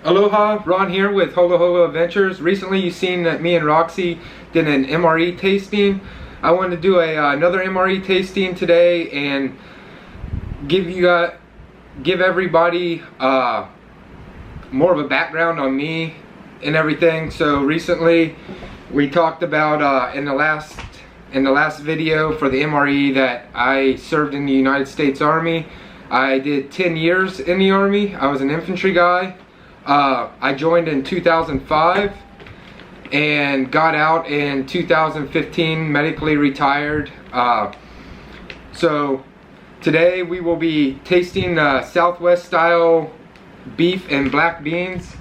Aloha, Ron here with Holo Holo Adventures. Recently you've seen that me and Roxy did an MRE tasting. I wanted to do another MRE tasting today and give everybody more of a background on me and everything. So recently we talked about in the last video for the MRE that I served in the United States Army. I did 10 years in the Army. I was an infantry guy. I joined in 2005 and got out in 2015, medically retired. So today we will be tasting Southwest style beef and black beans.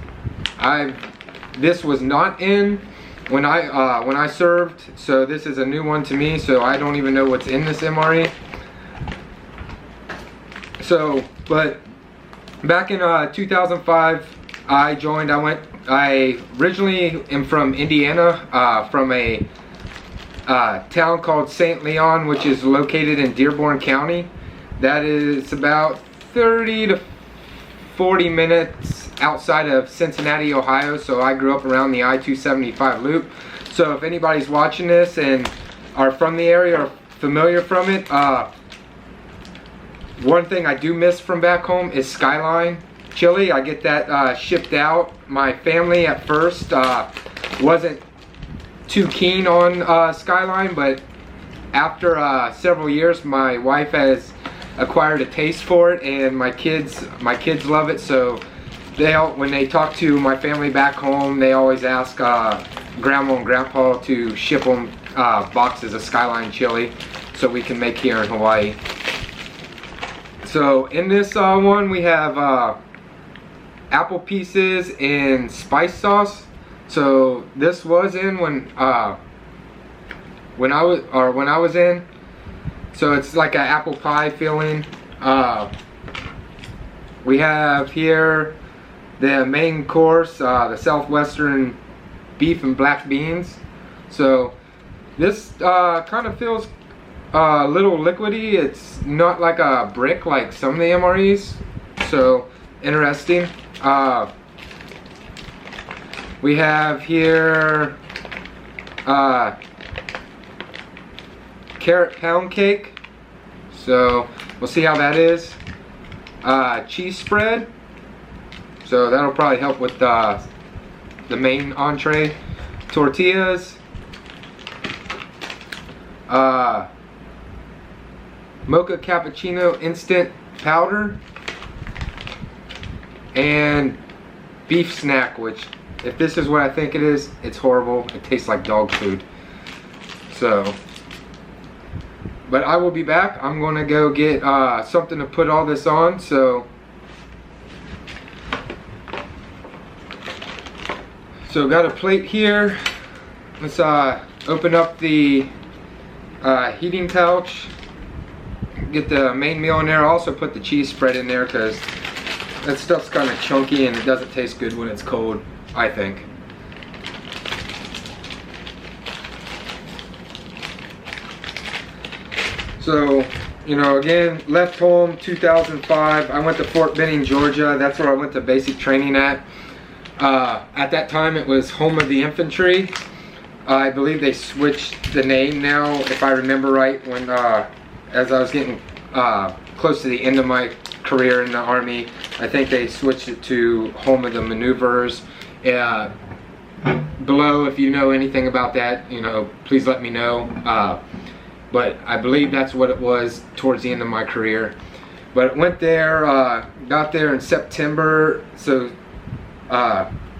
This was not in when I served, so this is a new one to me, so I don't even know what's in this MRE. So, but back in 2005, I joined. I originally am from Indiana, from a town called St. Leon, which is located in Dearborn County. That is about 30 to 40 minutes outside of Cincinnati, Ohio. So I grew up around the I-275 loop. So if anybody's watching this and are from the area or familiar from it, one thing I do miss from back home is Skyline chili. I get that shipped out. My family at first wasn't too keen on Skyline, but after several years my wife has acquired a taste for it, and my kids love it. So when they talk to my family back home, they always ask grandma and grandpa to ship them boxes of Skyline chili so we can make here in Hawaii. So in this one we have apple pieces and spice sauce. So this was in when I was in. So it's like an apple pie filling. We have here the main course, the Southwestern beef and black beans. So this kind of feels a little liquidy. It's not like a brick like some of the MREs. So interesting. We have here carrot pound cake, so we'll see how that is. Cheese spread, so that'll probably help with the main entree. Tortillas, mocha cappuccino instant powder, and beef snack, which if this is what I think it is, it's horrible. It tastes like dog food. So, but I will be back. I'm gonna go get something to put all this on. So got a plate here. Let's open up the heating pouch, get the main meal in there. I'll also put the cheese spread in there because that stuff's kind of chunky and it doesn't taste good when it's cold, I think. So, you know, again, left home 2005. I went to Fort Benning, Georgia. That's where I went to basic training at. At that time, it was home of the infantry. I believe they switched the name now, if I remember right, when as I was getting close to the end of my career in the Army. I think they switched it to home of the maneuvers. Below, if you know anything about that, you know, please let me know. But I believe that's what it was towards the end of my career. But went there, got there in September. So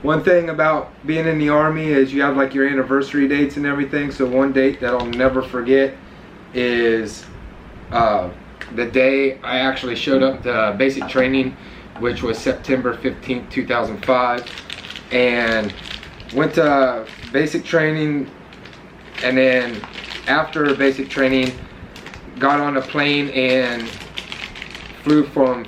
one thing about being in the Army is you have like your anniversary dates and everything. So one date that I'll never forget is the day I actually showed up to basic training, which was September 15th, 2005, and went to basic training, and then after basic training got on a plane and flew from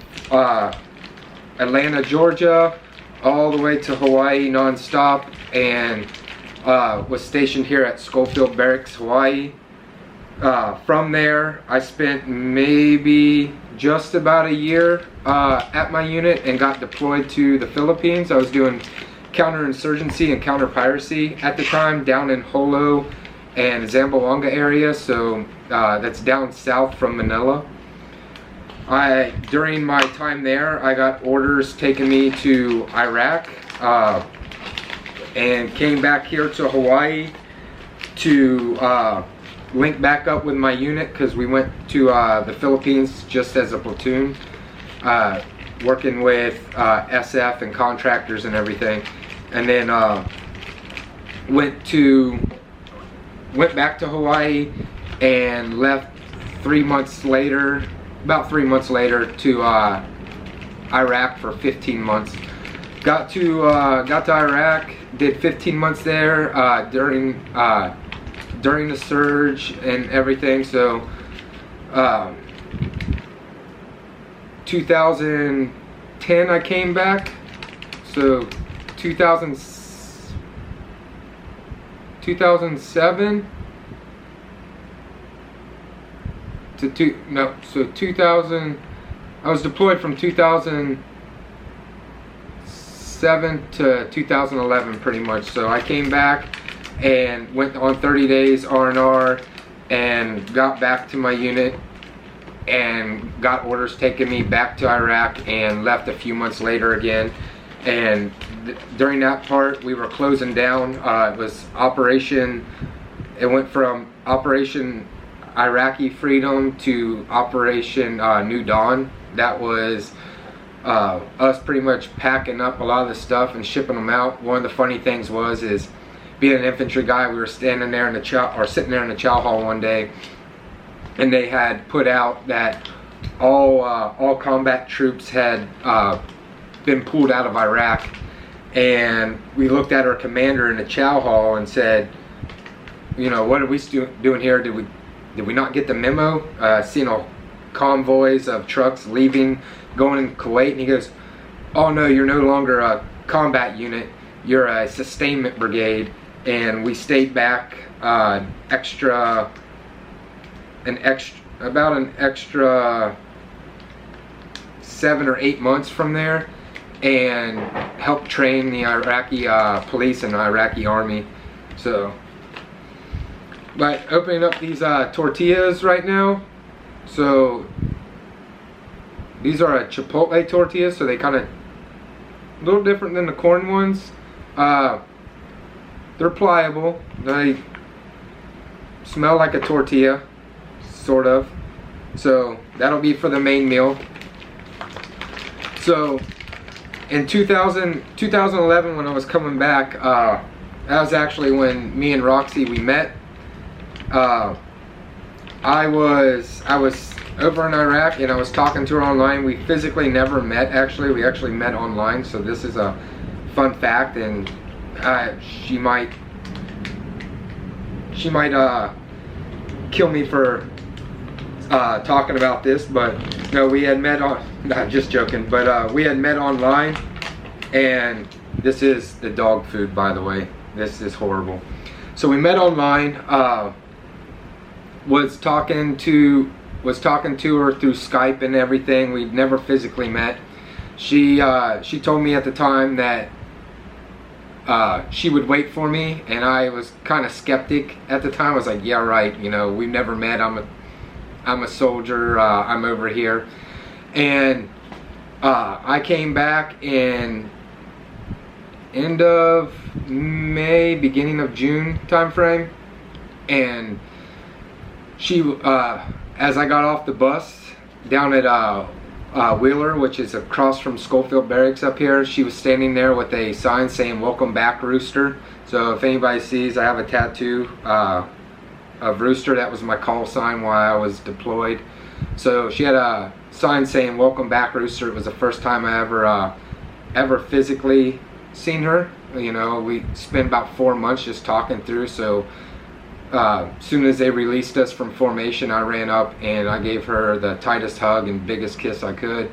Atlanta, Georgia all the way to Hawaii non-stop, and was stationed here at Schofield Barracks, Hawaii. From there, I spent maybe just about a year at my unit and got deployed to the Philippines. I was doing counterinsurgency and counter-piracy at the time down in Holo and Zamboanga area, so that's down south from Manila. During my time there, I got orders taking me to Iraq and came back here to Hawaii to link back up with my unit, because we went to the Philippines just as a platoon, working with SF and contractors and everything, and then went back to Hawaii and left 3 months later, about 3 months later, to Iraq for 15 months. Got to Iraq, did 15 months there during the surge and everything. So 2010 I came back, so 2007 to 2000, I was deployed from 2007 to 2011 pretty much. So I came back and went on 30 days R&R and got back to my unit and got orders taking me back to Iraq, and left a few months later again. And during that part, we were closing down. It was Operation, it went from Operation Iraqi Freedom to Operation New Dawn. That was us pretty much packing up a lot of the stuff and shipping them out. One of the funny things is being an infantry guy, we were standing there in the sitting there in the chow hall one day, and they had put out that all combat troops had been pulled out of Iraq, and we looked at our commander in the chow hall and said, you know, what are we doing here? Did we not get the memo? Seeing all convoys of trucks leaving, going in Kuwait, and he goes, oh no, you're no longer a combat unit, you're a sustainment brigade. And we stayed back about an extra 7 or 8 months from there, and helped train the Iraqi police and the Iraqi army. So, but opening up these tortillas right now. So these are a chipotle tortillas, so they kind of a little different than the corn ones. They're pliable. They smell like a tortilla, sort of. So that'll be for the main meal. So in 2011, when I was coming back, that was actually when me and Roxy, we met. I was over in Iraq, and I was talking to her online. We physically never met, actually. We actually met online, so this is a fun fact, and she might kill me for talking about this, but no, we had met on, not just joking, but we had met online. And this is the dog food, by the way. This is horrible. So we met online, was talking to her through Skype and everything. We'd never physically met. She told me at the time that she would wait for me, and I was kind of skeptic at the time. I was like, yeah, right, you know, we've never met. I'm a soldier. I'm over here. And I came back in end of May, beginning of June time frame, and she as I got off the bus down at Wheeler, which is across from Schofield Barracks up here, she was standing there with a sign saying "Welcome back, Rooster." So if anybody sees, I have a tattoo of Rooster. That was my call sign while I was deployed. So she had a sign saying "Welcome back, Rooster." It was the first time I ever physically seen her. You know, we spent about 4 months just talking through. So soon as they released us from formation, I ran up and I gave her the tightest hug and biggest kiss I could.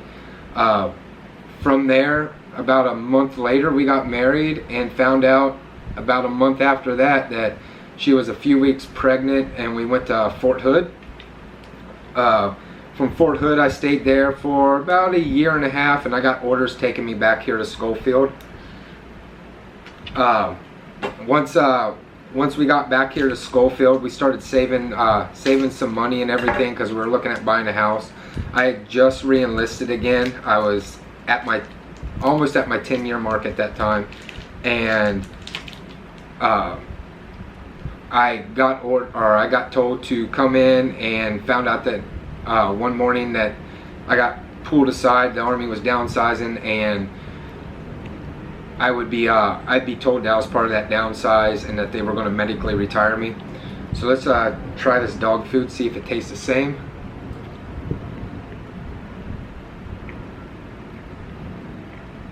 From there, about a month later, we got married, and found out about a month after that She was a few weeks pregnant, and we went to Fort Hood. From Fort Hood, I stayed there for about a year and a half, and I got orders taking me back here to Schofield. Once we got back here to Schofield, we started saving some money and everything, because we were looking at buying a house. I had just re-enlisted again. I was at almost at my 10-year mark at that time, and I got told to come in, and found out that one morning that I got pulled aside. The Army was downsizing, and I'd be told that I was part of that downsize, and that they were going to medically retire me. So let's try this dog food, see if it tastes the same.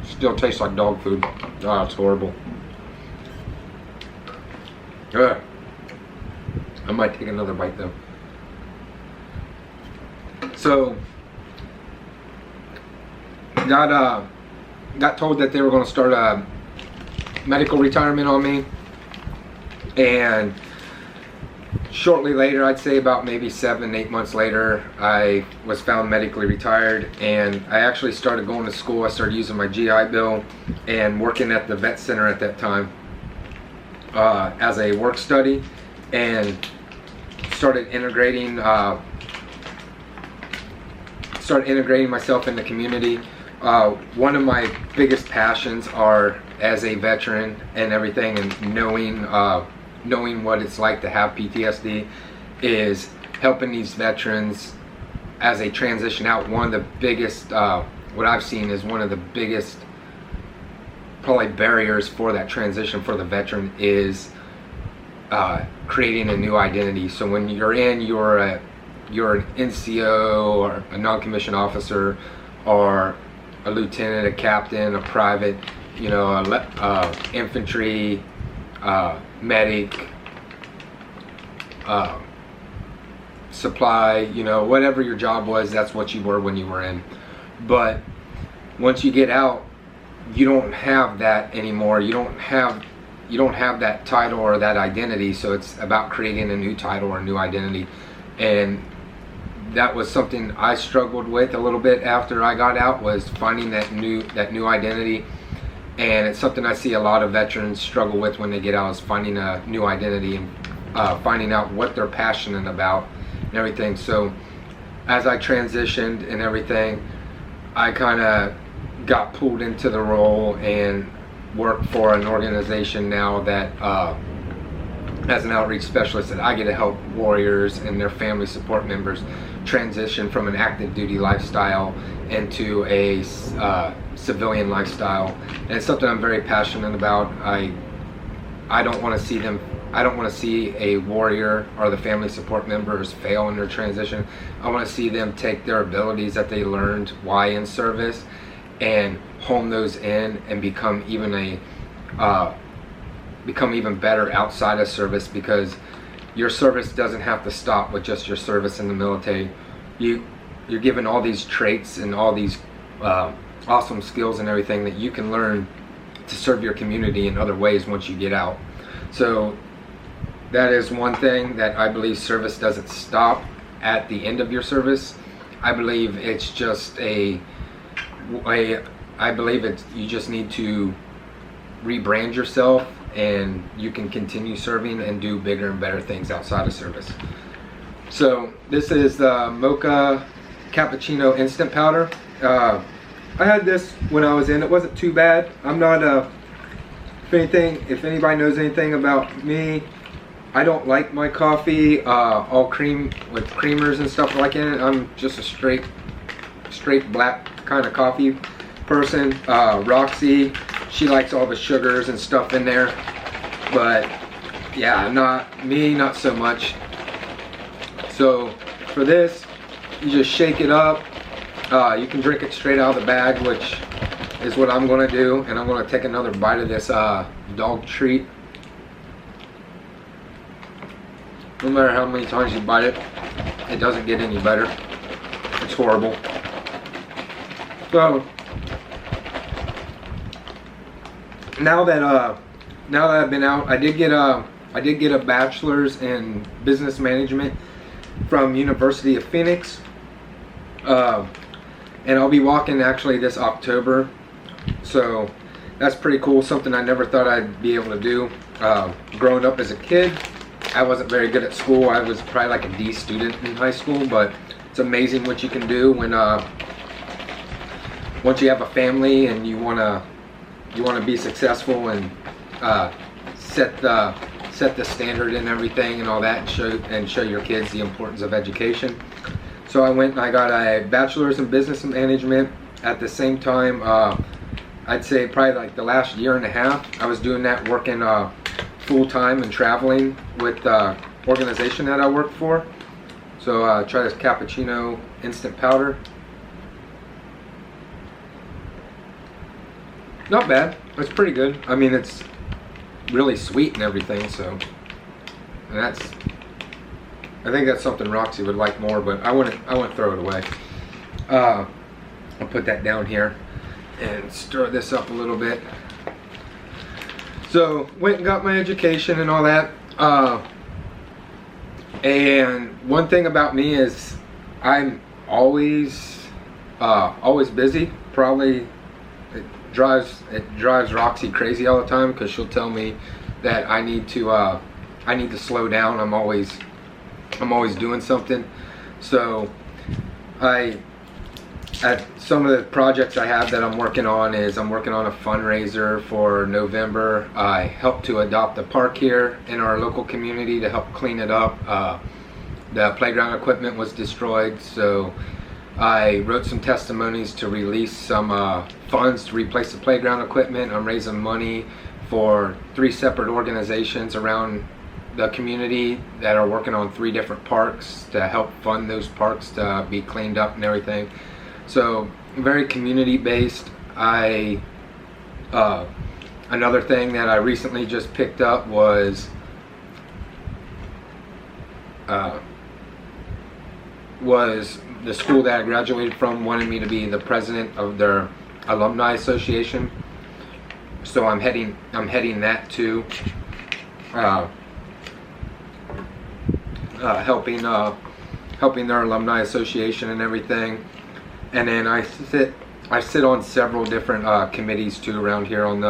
Still tastes like dog food. Oh, it's horrible. I might take another bite though. So got told that they were going to start a medical retirement on me, and shortly later, I'd say about maybe 7-8 months later, I was found medically retired, and I actually started going to school. I started using my GI Bill and working at the vet center at that time as a work study, and started integrating myself in the community. One of my biggest passions are as a veteran and everything, and knowing what it's like to have PTSD, is helping these veterans as they transition out. One of the biggest, what I've seen is one of the biggest probably barriers for that transition for the veteran is creating a new identity. So when you're an NCO or a non-commissioned officer, or a lieutenant, a captain, a private, you know, infantry, medic, supply, you know, whatever your job was, that's what you were when you were in. But once you get out, you don't have that anymore. You don't have that title or that identity. So it's about creating a new title or a new identity. And that was something I struggled with a little bit after I got out, was finding that new identity. And it's something I see a lot of veterans struggle with when they get out, is finding a new identity and finding out what they're passionate about and everything. So as I transitioned and everything, I kind of got pulled into the role and work for an organization now that as an outreach specialist, that I get to help warriors and their family support members transition from an active duty lifestyle into a civilian lifestyle. And it's something I'm very passionate about. I don't want to see a warrior or the family support members fail in their transition. I want to see them take their abilities that they learned while in service and hone those in and become even better outside of service, because your service doesn't have to stop with just your service in the military. You're given all these traits and all these awesome skills and everything that you can learn to serve your community in other ways once you get out. So that is one thing that I believe service doesn't stop at the end of your service. I believe it's just you just need to rebrand yourself, and you can continue serving and do bigger and better things outside of service. So this is the Mocha Cappuccino Instant Powder. I had this when I was in. It wasn't too bad. I'm not if anybody knows anything about me, I don't like my coffee all cream with creamers and stuff like in it. I'm just a straight black kind of coffee person. Roxy, she likes all the sugars and stuff in there, but yeah, not so much. So for this, you just shake it up. You can drink it straight out of the bag, which is what I'm going to do, and I'm going to take another bite of this dog treat. No matter how many times you bite it, it doesn't get any better. It's horrible. So now that I've been out, I did get I did get a bachelor's in business management from University of Phoenix, and I'll be walking actually this October, so that's pretty cool. Something I never thought I'd be able to do. Growing up as a kid, I wasn't very good at school. I was probably like a D student in high school, but it's amazing what you can do when once you have a family and you wanna be successful and set the standard and everything and all that, and show your kids the importance of education. So I went and I got a bachelor's in business management. At the same time, I'd say probably like the last year and a half, I was doing that, working full time and traveling with the organization that I work for. So try this cappuccino instant powder. Not bad. It's pretty good. I mean, it's really sweet and everything, so, and I think that's something Roxy would like more, but I wouldn't throw it away. I'll put that down here and stir this up a little bit. So went and got my education and all that, and one thing about me is I'm always busy. Probably it drives Roxy crazy all the time, because she'll tell me that I need to slow down. I'm always doing something. So at some of the projects I have that I'm working on is I'm working on a fundraiser for November. I helped to adopt a park here in our local community to help clean it up. The playground equipment was destroyed, so I wrote some testimonies to release some funds to replace the playground equipment. I'm raising money for 3 separate organizations around the community that are working on 3 different parks to help fund those parks to be cleaned up and everything. So very community based. Another thing that I recently just picked up was the school that I graduated from wanted me to be the president of their alumni association. So I'm heading that too, helping their alumni association and everything. And then I sit on several different committees too around here in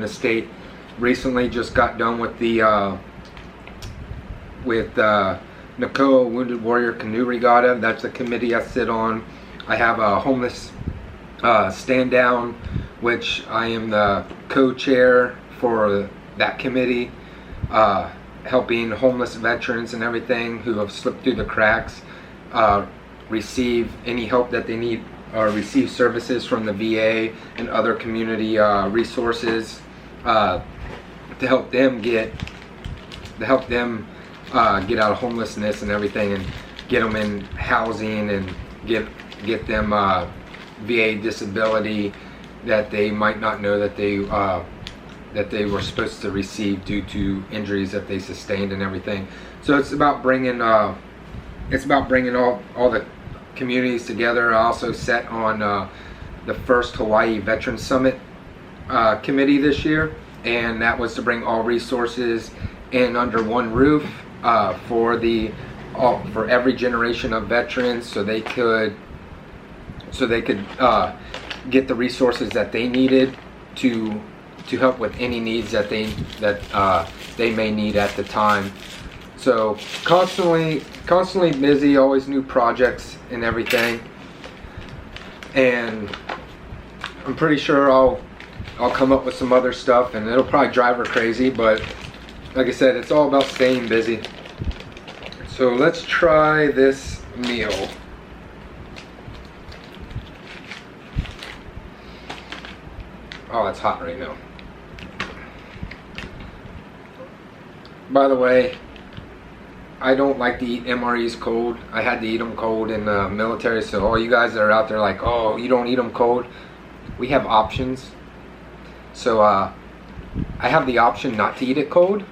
the state. Recently just got done with the Nakoa Wounded Warrior Canoe Regatta. That's a committee I sit on. I have a homeless stand down, which I am the co-chair for that committee, helping homeless veterans and everything who have slipped through the cracks receive any help that they need, or receive services from the VA and other community resources to help them get out of homelessness and everything, and get them in housing and get them VA disability that they might not know that they were supposed to receive due to injuries that they sustained and everything. So it's about bringing all the communities together. I also sat on the first Hawaii Veterans Summit committee this year, and that was to bring all resources in under one roof for every generation of veterans, so they could get the resources that they needed to help with any needs that they may need at the time. So constantly busy, always new projects and everything, and I'm pretty sure I'll come up with some other stuff, and it'll probably drive her crazy, but like I said, it's all about staying busy. So let's try this meal. Oh, it's hot right now. By the way, I don't like to eat MREs cold. I had to eat them cold in the military, so all you guys that are out there like, oh, you don't eat them cold, we have options. So I have the option not to eat it cold,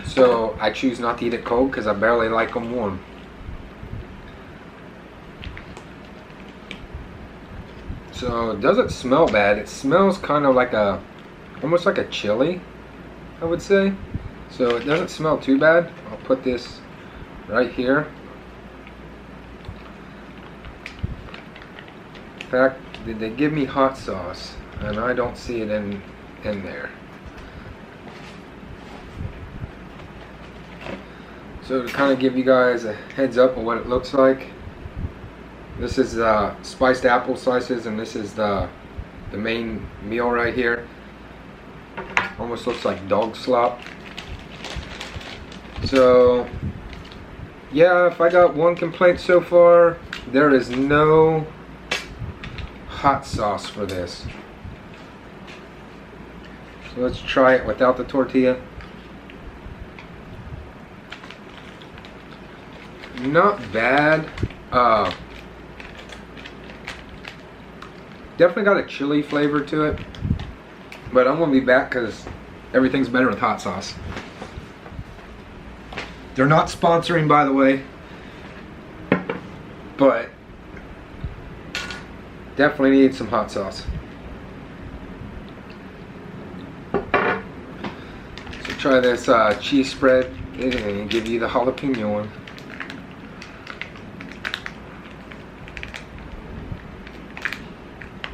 so I choose not to eat it cold because I barely like them warm. So it doesn't smell bad. It smells kind of like almost like a chili. I would say. So it doesn't smell too bad. I'll put this right here. In fact, did they give me hot sauce? And I don't see it in there. So to kind of give you guys a heads up on what it looks like, this is spiced apple slices, and this is the main meal right here. Almost looks like dog slop. So yeah, if I got one complaint so far, there is no hot sauce for this. So let's try it without the tortilla. Not bad. Definitely got a chili flavor to it, but I'm gonna be back because everything's better with hot sauce. They're not sponsoring, by the way, but definitely need some hot sauce. So try this cheese spread. They're gonna give you the jalapeno one.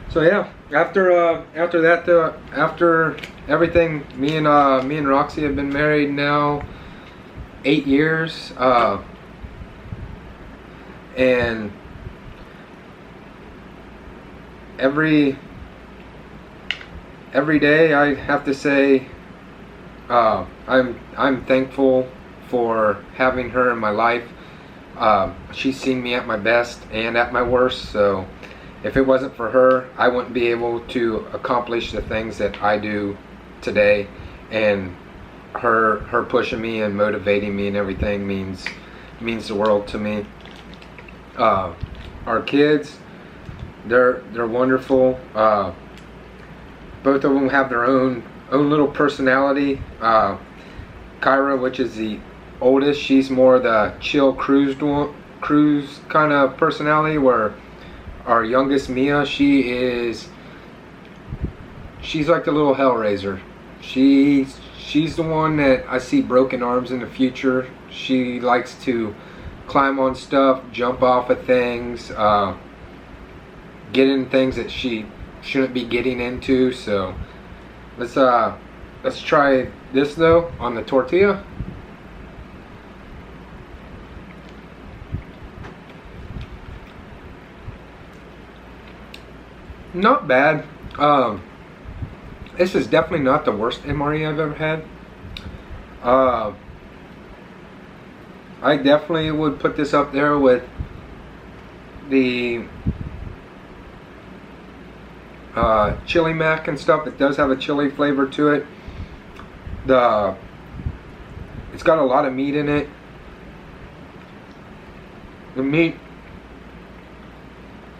So yeah, after that, after everything, me and Roxy have been married now 8 years, and every day I have to say I'm thankful for having her in my life. She's seen me at my best and at my worst, so if it wasn't for her, I wouldn't be able to accomplish the things that I do today. And her pushing me and motivating me and everything means the world to me. Our kids, they're wonderful. Both of them have their own little personality. Kyra, which is the oldest, she's more the chill cruise kind of personality, where our youngest, Mia, she's like the little hellraiser. She's the one that I see broken arms in the future. She likes to climb on stuff, jump off of things, get in things that she shouldn't be getting into. So let's try this though on the tortilla. Not bad. This is definitely not the worst MRE I've ever had. I definitely would put this up there with the chili mac and stuff. It does have a chili flavor to it. It's got a lot of meat in it. The meat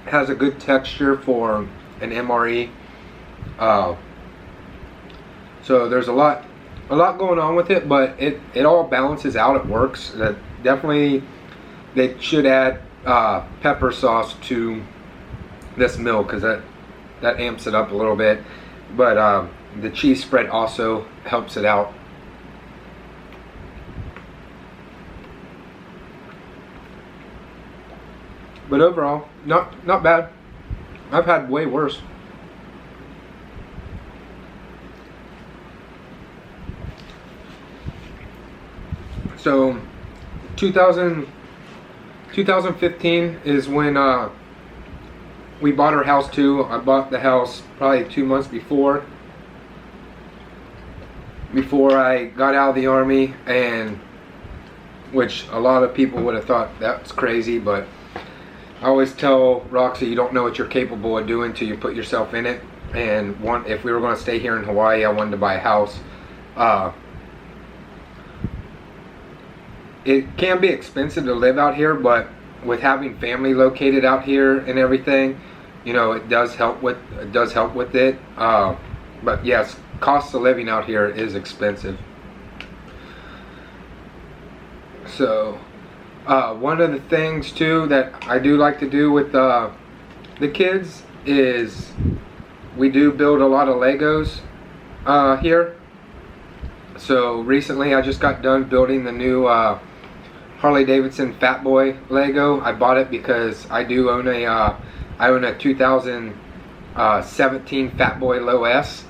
has a good texture for an MRE. So there's a lot going on with it, but it all balances out. It works. That definitely, they should add pepper sauce to this meal, because that amps it up a little bit. But the cheese spread also helps it out. But overall, not bad. I've had way worse. So 2015 is when we bought our house too. I bought the house probably 2 months before I got out of the Army, and which a lot of people would have thought that's crazy, but I always tell Roxy, you don't know what you're capable of doing till you put yourself in it. And if we were going to stay here in Hawaii, I wanted to buy a house. It can be expensive to live out here, but with having family located out here and everything, you know, it does help with it. But yes, cost of living out here is expensive. So one of the things too that I do like to do with the kids is we do build a lot of Legos here. So recently I just got done building the new Harley Davidson Fat Boy Lego. I bought it because I do own a 2017 Fat Boy Low S.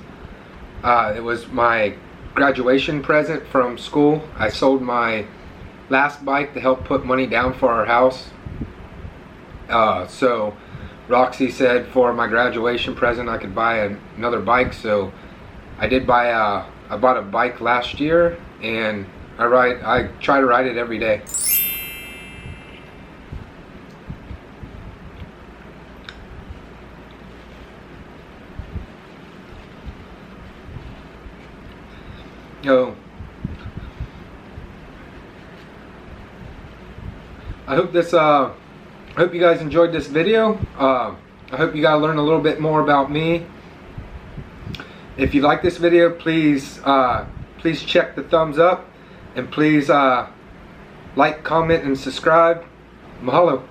It was my graduation present from school. I sold my last bike to help put money down for our house. So Roxy said for my graduation present I could buy another bike, so I did buy I bought a bike last year, and I try to ride it every day. So I hope you guys enjoyed this video. I hope you guys learned a little bit more about me. If you like this video, please check the thumbs up, and please like, comment, and subscribe. Mahalo.